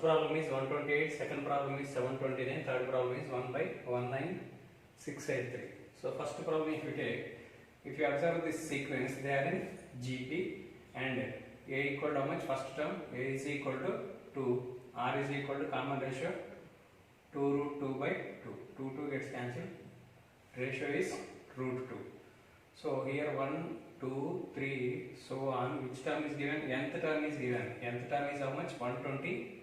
problem is 128, second problem is 729, third problem is 1 by 19683. So first problem if you take, if you observe this sequence, they are in GP and A equal to how much? First term A is equal to 2, R is equal to common ratio 2 root 2 by 2. 2 gets cancelled, ratio is root 2. So here 1, 2, 3, so on. Which term is given? Nth term is given. Nth term is how much? 128.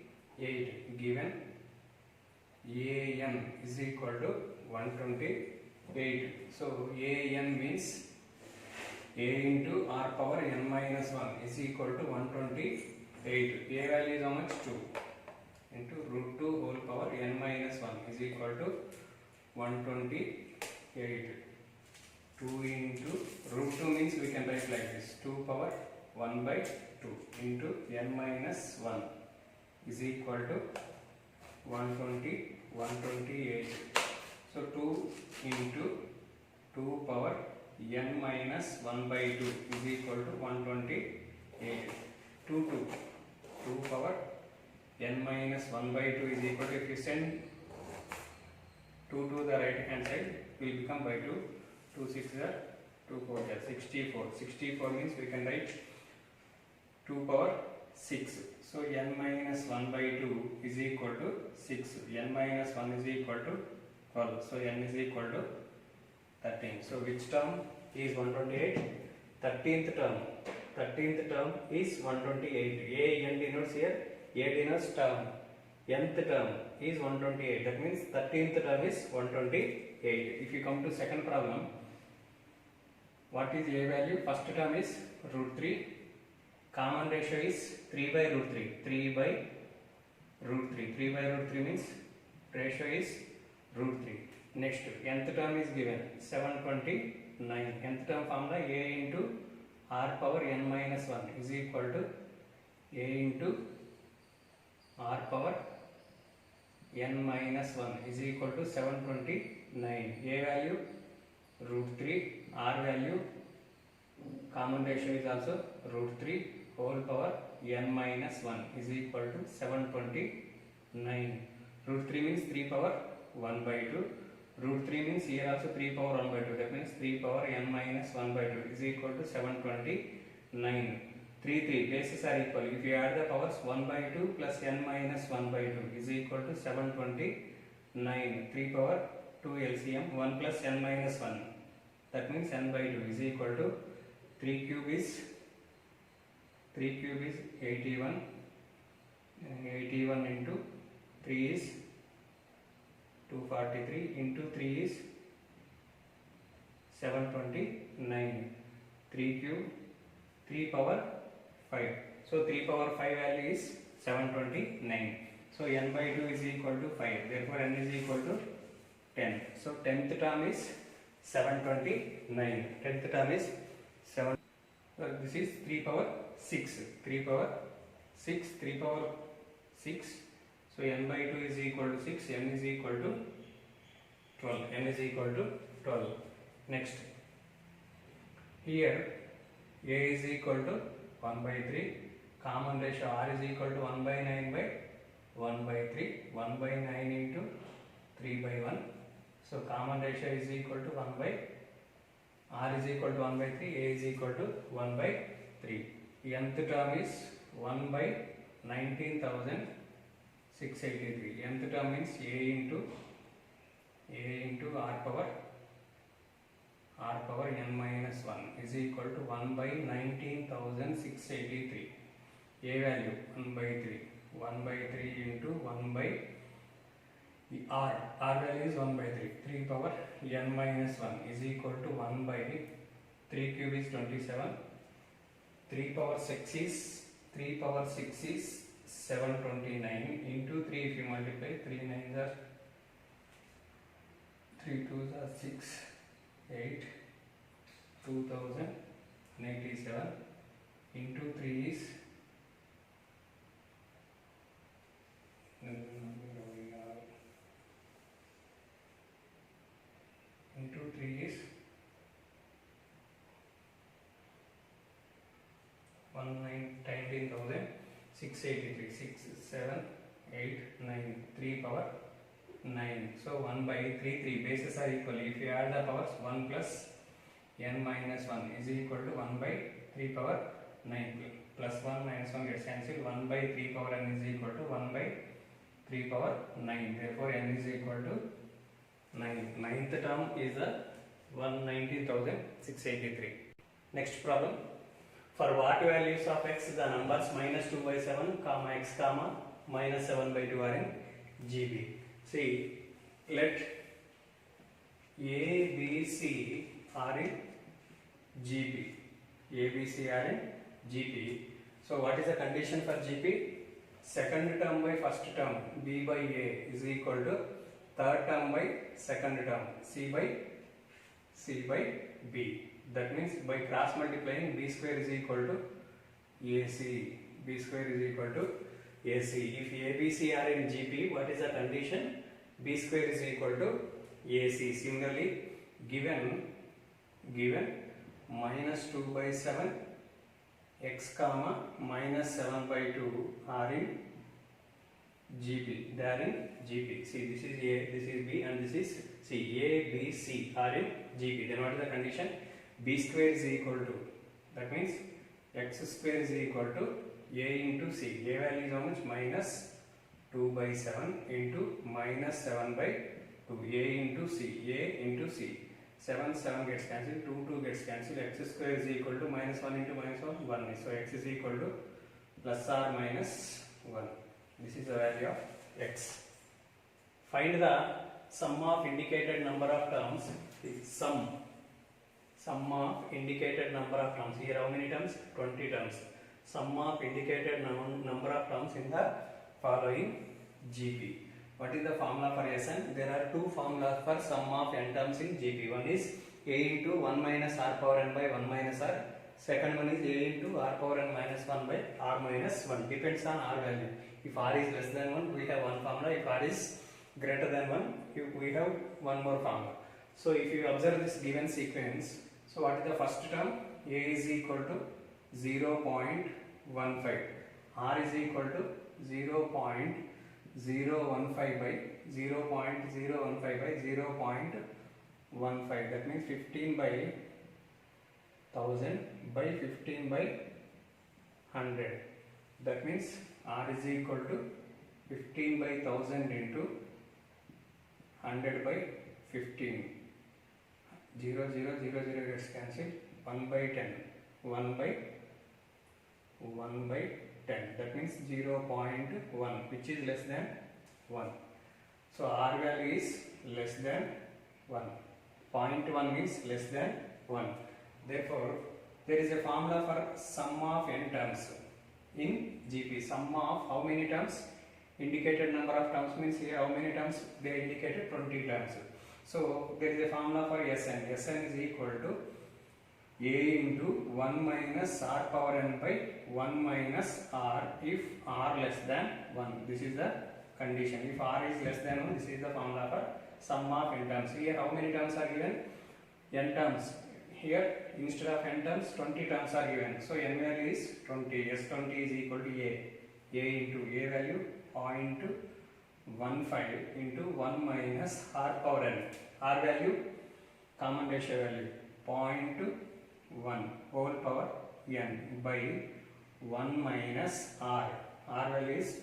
Given An is equal to 128. So An means A into R power n minus 1 is equal to 128. A value is how much? 2 into root 2 whole power n minus 1 is equal to 128. 2 into root 2 means we can write like this, 2 power 1 by 2 into n minus 1 is equal to 128. So 2 into 2 power n minus 1 by 2 is equal to 128. 2 power n minus 1 by 2 is equal to, if you send 2 to the right hand side, will become by 2. 2 6 are 2 4 are 64. 64 means we can write 2 power 6. So n minus 1 by 2 is equal to 6. N minus 1 is equal to 12. So n is equal to 13. So which term is 128? 13th term. 13th term is 128. A n denotes here. A denotes term. Nth term is 128. That means 13th term is 128. If you come to second problem, what is A value? First term is root 3. Common ratio is 3 by root 3. 3 by root 3. 3 by root 3 means ratio is root 3. Next, nth term is given 729. Nth term formula A into R power n minus 1 is equal to A into R power n minus 1 is equal to 729. A value root 3. R value common ratio is also root 3 whole power n minus 1 is equal to 729. Root 3 means 3 power 1 by 2. Root 3 means here also 3 power 1 by 2. That means 3 power n minus 1 by 2 is equal to 729. 3 bases are equal. If you add the powers, 1 by 2 plus n minus 1 by 2 is equal to 729. 3 power 2 LCM 1 plus n minus 1. That means n by 2 is equal to 3 cube is 81. 81 into 3 is 243 into 3 is 729. 3 cube 3 power 5. So 3 power 5 value is 729. So n by 2 is equal to 5. Therefore n is equal to 10. So 10th term is 729. 10th term is 7. This is 3 power 6. 3 power 6. 3 power 6. So n by 2 is equal to 6. N is equal to 12. N is equal to 12. Next. Here A is equal to 1 by 3. Common ratio R is equal to 1 by 9 by 1 by 3. 1 by 9 into 3 by 1. So common ratio is equal to 1 by R is equal to 1 by 3. A is equal to 1 by 3. Nth term is 1 by 19,683. Nth term means A into R power n minus 1 is equal to 1 by 19,683. A value 1 by 3. 1 by 3 into 1 by R value is 1 by 3. 3 power n minus 1 is equal to 1 by 3 cube is 27. 3 power 6 is 729 into 3. If you multiply, 3 9s are 3 2s are 6 8 2087 into 3 is into 3 is 19,683. 6 7 8, 9, 3 power 9. So 1 by 3, 3 bases are equal. If you add the powers, 1 plus n minus 1 is equal to 1 by 3 power 9. Plus 1 minus 1 gets cancelled. 1 by 3 power n is equal to 1 by 3 power 9. Therefore, n is equal to 9. Ninth term is the 119,683. Next problem. For what values of x the numbers minus 2 by 7, comma x, comma minus 7 by 2 are in GB. See, let A, B, C are in GP. A, B, C are in GP. So what is the condition for GP? Second term by first term, B by A is equal to third term by second term, C by B. That means by cross multiplying, B square is equal to AC. B square is equal to AC. If A, B, C are in GP, what is the condition? B square is equal to AC. Similarly, given minus 2 by 7, x comma minus 7 by 2 are in GP. They are in GP. See, this is A, this is B, and this is C. A, B, C are in GP. Then what is the condition? B square is equal to, that means x square is equal to A into C. A value is how much? Minus 2 by 7 into minus 7 by 2. A into C. A into C. 7 gets cancelled. 2 gets cancelled. X square is equal to minus 1 into minus 1, 1. So x is equal to plus or minus 1. This is the value of x. Find the sum of indicated number of terms. Sum of indicated number of terms. Here how many terms? 20 terms. Sum of indicated number of terms in the following GP. What is the formula for Sn? There are two formulas for sum of n terms in GP. One is A into 1 minus r power n by 1 minus r. Second one is A into r power n minus 1 by r minus 1. Depends on r value. If r is less than 1, we have one formula. If r is greater than 1, we have one more formula. So if you observe this given sequence, so what is the first term? A is equal to 0.15. R is equal to 0.015 by 0.015 by 0.15. That means 15 by 1000 by 15 by 100. That means R is equal to 15 by 1000 into 100 by 15. 0 gets cancelled. 1 by 10. 1 by 10. That means 0.1, which is less than 1. So R value is less than 1. 0.1 means less than 1. Therefore, there is a formula for sum of n terms in GP. Sum of how many terms? Indicated number of terms means here how many terms? They indicated 20 terms. So there is a formula for Sn. Sn is equal to A into 1 minus r power n by 1 minus r if r less than 1. This is the condition. If r is less than 1, this is the formula for sum of n terms. Here how many terms are given? N terms. Here instead of n terms, 20 terms are given. So n value is 20. S20 is equal to A. A into A value 0.15 into 1 minus r power n. R value, common ratio value 0.1 whole power n by 1 minus r. R value is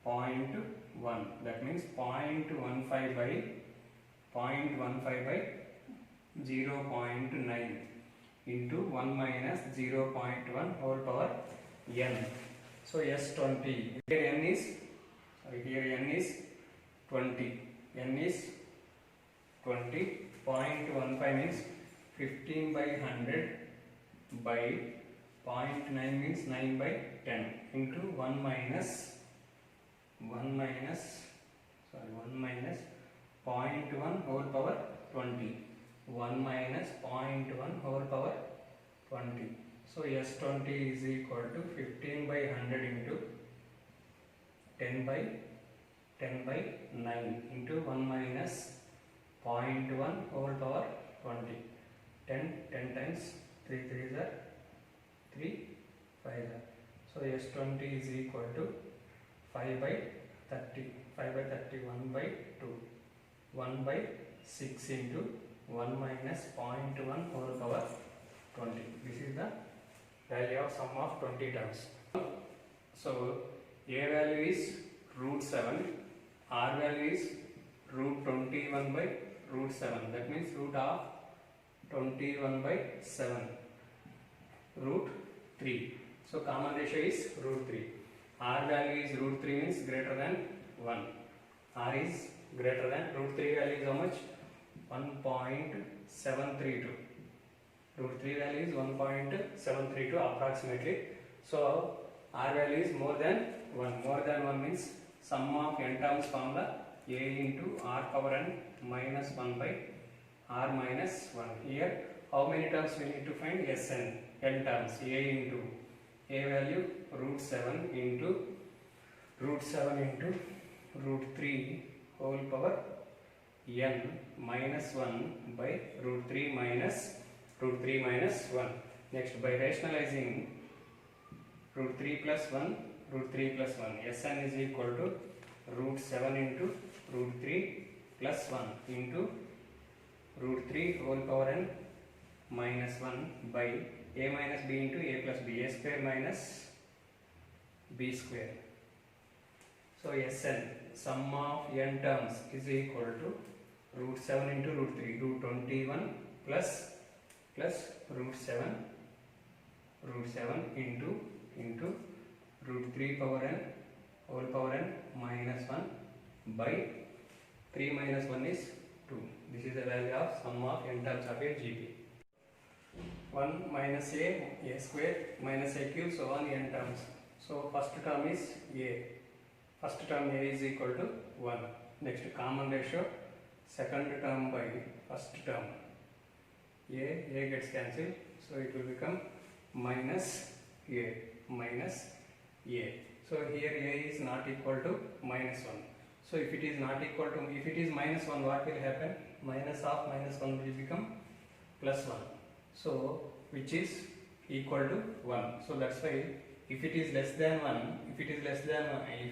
0.1. That means 0.15 by 0.9 into 1 minus 0.1 whole power n. So S20. Here n is 20. N is 20. 0.15 means 15 by 100 by 0.9 means 9 by 10 into 1 minus 0.1 whole power 20. 1 minus 0.1 whole power 20. So S20 is equal to 15 by 100 into 10 by 9 into 1 minus 0.1 whole power 20. 10 times 3 3s are 3 5s are. So S20 is equal to 5 by 30, 5 by 30, 1 by 2, 1 by 6 into 1 minus 0.1 whole power 20. This is the value of sum of 20 terms. So A value is root 7, R value is root 21 by root 7. That means root of 21 by 7, root 3. So common ratio is root 3. R value is root 3 means greater than 1. R is greater than root 3 value is how much? 1.732. Root 3 value is 1.732 approximately. So R value is more than 1. More than 1 means sum of n terms formula A into R power n minus 1 by R minus 1. Here how many terms we need to find? Sn, n terms. A into A value root 7 into root 3 whole power n minus 1 by root 3 minus 1. Next, by rationalizing root 3 plus 1, root 3 plus 1. Sn is equal to root 7 into root 3 plus 1 into root 3 whole power n minus 1 by a minus b into a plus b, a square minus b square. So Sn, sum of n terms is equal to root 7 into root 3, root 21 plus root 7 into root 3 power n whole power n minus 1 by 3 minus 1 is 2. This is the value of sum of n terms of a GP. 1 minus a square minus a cube, so on n terms. So first term is a. First term a is equal to 1. Next, common ratio second term by first term. A gets cancelled, so it will become minus a. So here a is not equal to minus 1. So if it is not equal to, if it is minus 1, what will happen? Minus of minus 1 will become plus 1. So which is equal to 1. So that's why if it is less than 1, if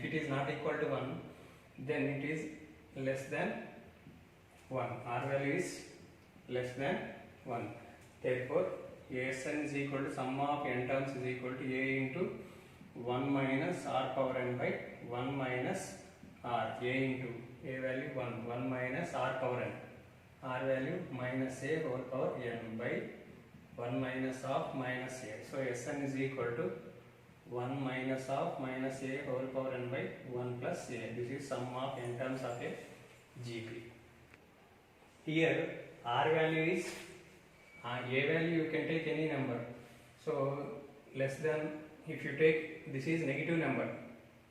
it is not equal to 1, then it is less than 1. R value is less than 1. Therefore Asn is equal to sum of n terms is equal to a into 1 minus r power n by 1 minus r. A into a value 1 minus r power n, r value minus a whole power n by 1 minus of minus a. So Sn is equal to 1 minus of minus a whole power n by 1 plus a. This is sum of n terms of a GP. Here r value is a value you can take any number. So less than, if you take, this is negative number.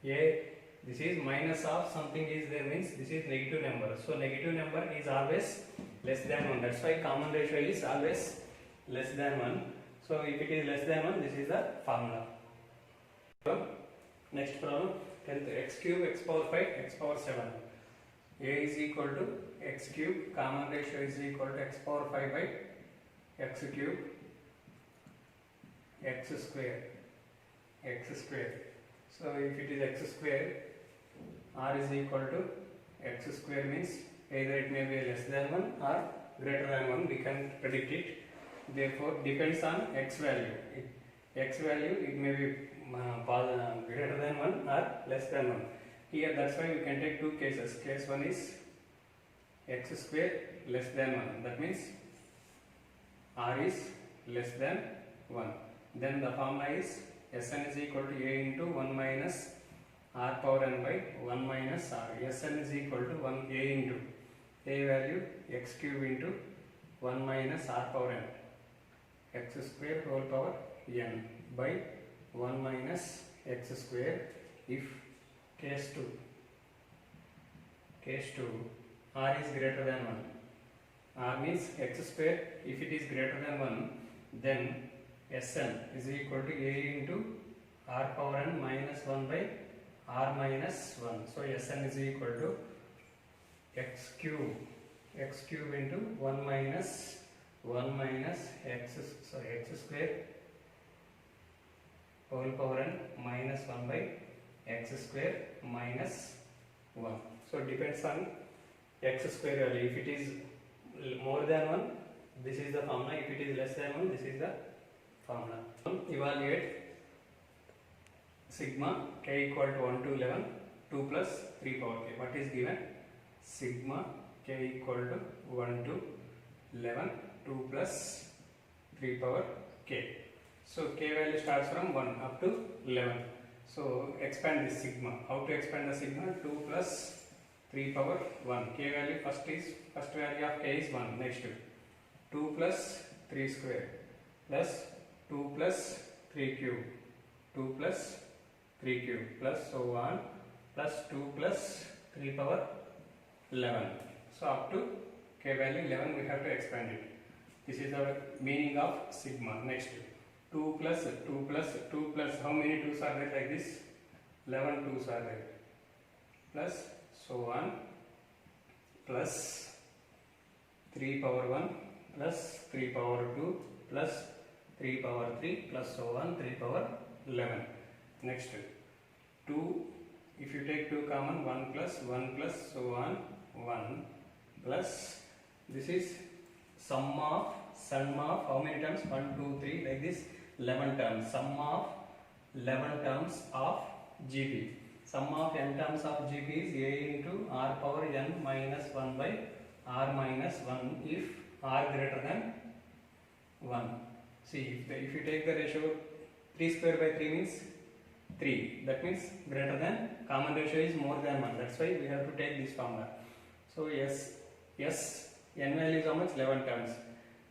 This is minus of something is there means this is negative number. So negative number is always less than 1. That's why common ratio is always less than 1. So if it is less than 1, this is the formula. Next problem, 10th, x cube, x power 5, x power 7. A is equal to x cube, common ratio is equal to x power 5 by x cube, x square. So if it is x square, r is equal to x square means either it may be less than 1 or greater than 1, we can predict it. Therefore depends on x value. X value, it may be greater than 1 or less than 1. Here that's why we can take two cases. Case 1 is x square less than 1. That means r is less than 1. Then the formula is Sn is equal to a into 1 minus r power n by 1 minus r. Sn is equal to 1 a into a value x cube into 1 minus r power n, x square whole power n by 1 minus x square. If case 2 r is greater than 1, r means x square, if it is greater than 1, then Sn is equal to a into r power n minus 1 by r minus 1. So Sn is equal to x cube into 1 minus x square whole power n minus 1 by x square minus 1. So depends on x square value. If it is more than 1, this is the formula. If it is less than 1, this is the formula. Evaluate sigma k equal to 1 to 11, 2 plus 3 power k. What is given? Sigma k equal to 1 to 11, 2 plus 3 power k. So k value starts from 1 up to 11. So expand this sigma. How to expand the sigma? 2 plus 3 power 1. K value first value of k is 1. Next 2 plus 3 square plus 2 plus 3 cube, 2 plus 3 cube plus so on plus 2 plus 3 power 11. So up to k value 11 we have to expand it. This is the meaning of sigma. Next 2 plus 2 plus 2 plus, how many 2's are there like this? 11 2's are there. Plus so on plus 3 power 1 plus 3 power 2 plus 3 power 3 plus so on 3 power 11. Next 2, if you take 2 common, 1 plus so on 1 plus, this is sum of how many terms? 1 2 3 like this, 11 terms. Sum of 11 terms of GP. Sum of n terms of GP is a into r power n minus 1 by r minus 1 if r greater than 1. See, if you take the ratio 3 square by 3 means 3. That means greater than, common ratio is more than 1. That's why we have to take this formula. So n value is how much? 11 terms.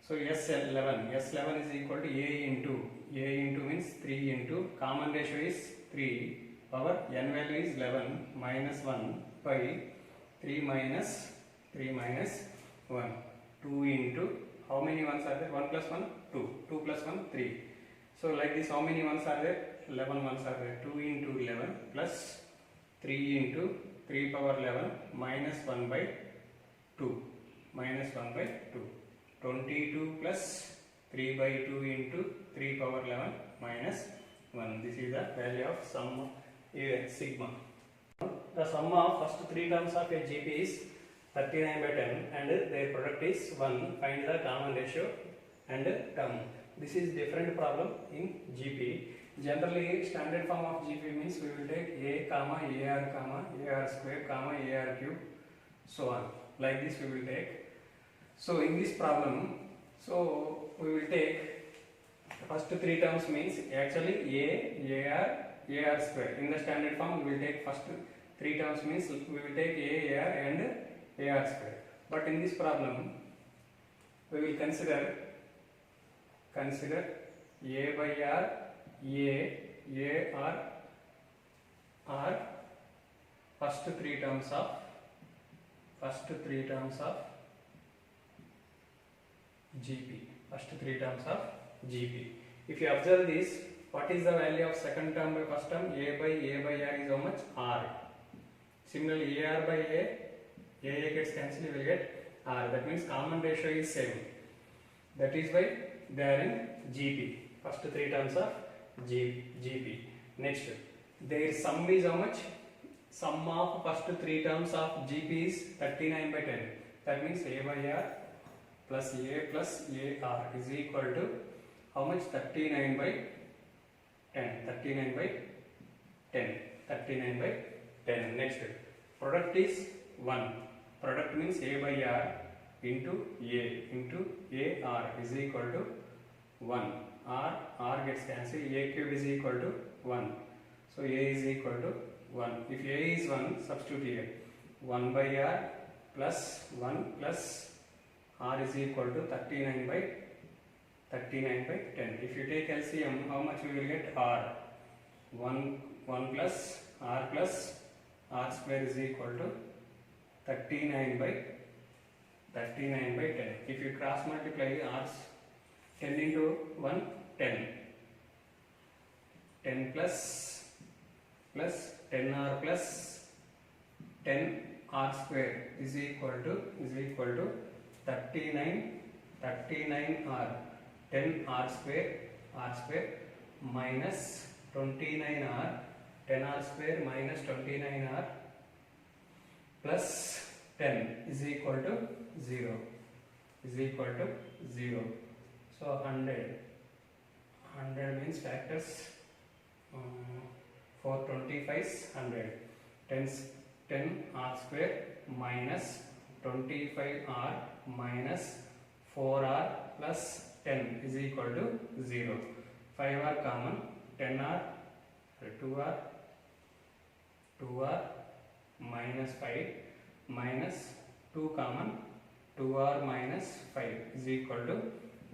So S11 is equal to a into means 3 into, common ratio is 3, power n value is 11 minus 1 by 3 minus 1. 2 into, how many ones are there? 1 plus 1 2, 2 plus 1 3. So like this, how many ones are there? 11 ones are there. 2 into 11 plus 3 into 3 power 11 minus 1 by 2, minus 1 by 2. 22 plus 3 by 2 into 3 power 11 minus 1. This is the value of sum sigma. The sum of first 3 terms of a GP is 39 by 10 and their product is 1. Find the common ratio and term. This is different problem in GP. Generally, standard form of GP means we will take a comma ar square comma ar cube, so on. Like this we will take. So in this problem, so we will take first 3 terms means actually ar square. In the standard form we will take first 3 terms means we will take ar and ar square. But in this problem we will consider a by r, are first 3 terms of GP. First 3 terms of GP. If you observe this, what is the value of second term by first term? A by r is how much? R. Similarly, ar by a gets cancelled, you will get r. That means common ratio is same. That is why they are in GP. First 3 terms of GP. Next, their sum is how much? Sum of first 3 terms of GP is 39 by 10. That means a by r plus ar is equal to how much? 39 by 10. 39 by 10. Next, product is 1. Product means a by r into ar is equal to 1. R gets cancelled. A cube is equal to 1. So a is equal to 1. If a is 1, substitute here. 1 by r plus 1 plus r is equal to 39 by 10. If you take LCM, how much we will get? R. 1 plus r square is equal to 39 by 10. If you cross multiply r's, 10 into 1, 10. 10 plus 10r plus 10r square is equal to 39r. 10r square minus 29r. 10r square minus 29r plus 10 is equal to 0 is equal to 0. So 100 means factors 4 25s 100. 10 r square minus 25r minus 4r plus 10 is equal to 0. 5r common, 10r, 2r minus 5 minus 2 common, 2r minus 5 is equal to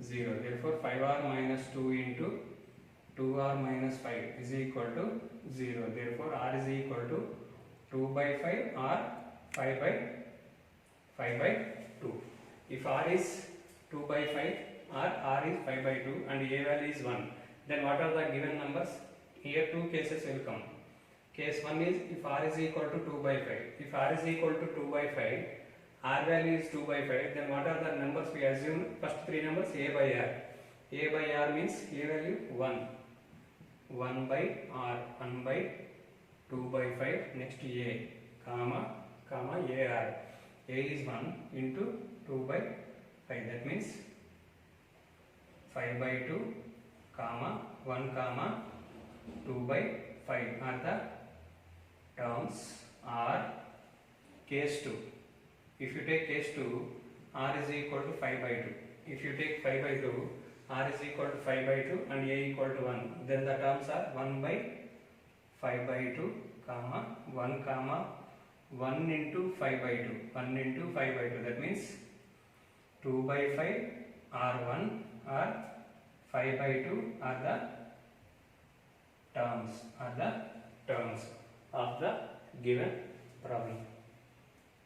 0. Therefore 5r minus 2 into 2r minus 5 is equal to 0. Therefore r is equal to 2 by 5 or 5 by 2. If r is 2 by 5 or r is 5 by 2 and a value is 1, then what are the given numbers? Here two cases will come. Case 1 is if r is equal to 2 by 5. If r is equal to 2 by 5, r value is 2 by 5, then what are the numbers we assume? First three numbers a by r. A by r means a value 1. 1 by r, 1 by 2 by 5, next a, comma, ar. A is 1 into 2 by 5, that means 5 by 2, comma, 1 comma 2 by 5 are the terms are case 2. If you take case 2, r is equal to 5 by 2. If you take 5 by 2, r is equal to 5 by 2 and a equal to 1, then the terms are 1 by 5 by 2, comma 1 comma 1 into 5 by 2, 1 into 5 by 2, that means 2 by 5 r1 or 5 by 2 are the terms of the given problem.